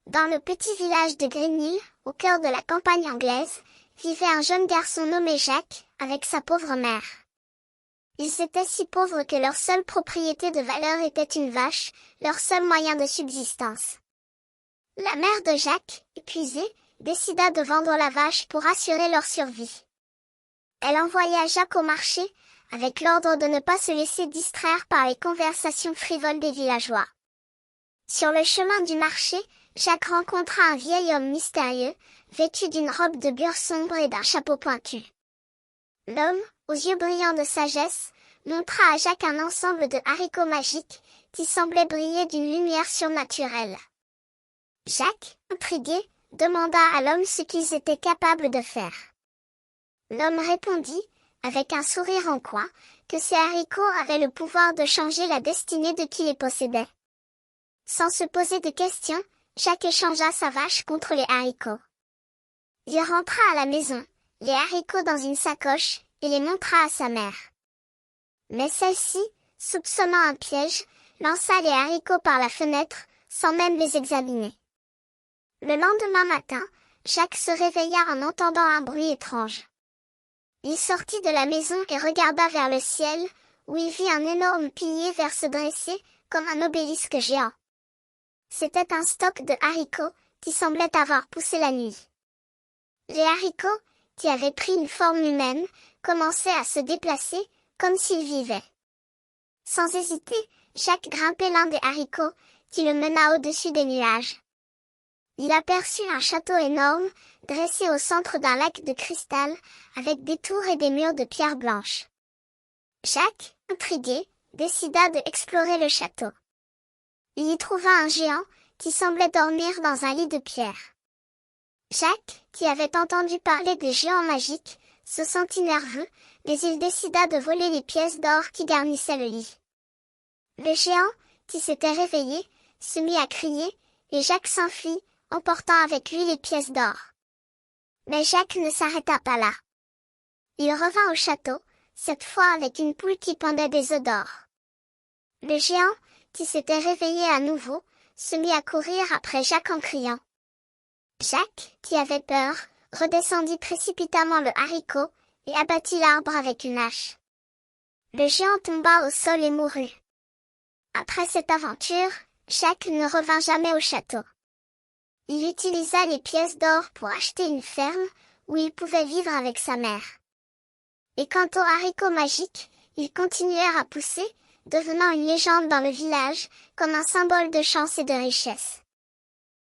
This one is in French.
Dans le petit village de Green Hill, au cœur de la campagne anglaise, vivait un jeune garçon nommé Jacques, avec sa pauvre mère. Ils étaient si pauvres que leur seule propriété de valeur était une vache, leur seul moyen de subsistance. La mère de Jacques, épuisée, décida de vendre la vache pour assurer leur survie. Elle envoya Jacques au marché, avec l'ordre de ne pas se laisser distraire par les conversations frivoles des villageois. Sur le chemin du marché, Jacques rencontra un vieil homme mystérieux, vêtu d'une robe de bure sombre et d'un chapeau pointu. L'homme, aux yeux brillants de sagesse, montra à Jacques un ensemble de haricots magiques, qui semblaient briller d'une lumière surnaturelle. Jacques, intrigué, demanda à l'homme ce qu'ils étaient capables de faire. L'homme répondit, avec un sourire en coin, que ces haricots avaient le pouvoir de changer la destinée de qui les possédait. Sans se poser de questions, Jacques échangea sa vache contre les haricots. Il rentra à la maison, les haricots dans une sacoche, et les montra à sa mère. Mais celle-ci, soupçonnant un piège, lança les haricots par la fenêtre, sans même les examiner. Le lendemain matin, Jacques se réveilla en entendant un bruit étrange. Il sortit de la maison et regarda vers le ciel, où il vit un énorme pilier vert se dresser, comme un obélisque géant. C'était un stock de haricots, qui semblait avoir poussé la nuit. Les haricots, qui avaient pris une forme humaine, commençaient à se déplacer, comme s'ils vivaient. Sans hésiter, Jacques grimpait l'un des haricots, qui le mena au-dessus des nuages. Il aperçut un château énorme, dressé au centre d'un lac de cristal, avec des tours et des murs de pierre blanche. Jacques, intrigué, décida de explorer le château. Il y trouva un géant, qui semblait dormir dans un lit de pierre. Jacques, qui avait entendu parler des géants magiques, se sentit nerveux, mais il décida de voler les pièces d'or qui garnissaient le lit. Le géant, qui s'était réveillé, se mit à crier, et Jacques s'enfuit, emportant avec lui les pièces d'or. Mais Jacques ne s'arrêta pas là. Il revint au château, cette fois avec une poule qui pendait des œufs d'or. Le géant, qui s'était réveillé à nouveau, se mit à courir après Jacques en criant. Jacques, qui avait peur, redescendit précipitamment le haricot, et abattit l'arbre avec une hache. Le géant tomba au sol et mourut. Après cette aventure, Jacques ne revint jamais au château. Il utilisa les pièces d'or pour acheter une ferme, où il pouvait vivre avec sa mère. Et quant aux haricots magiques, ils continuèrent à pousser, devenant une légende dans le village, comme un symbole de chance et de richesse.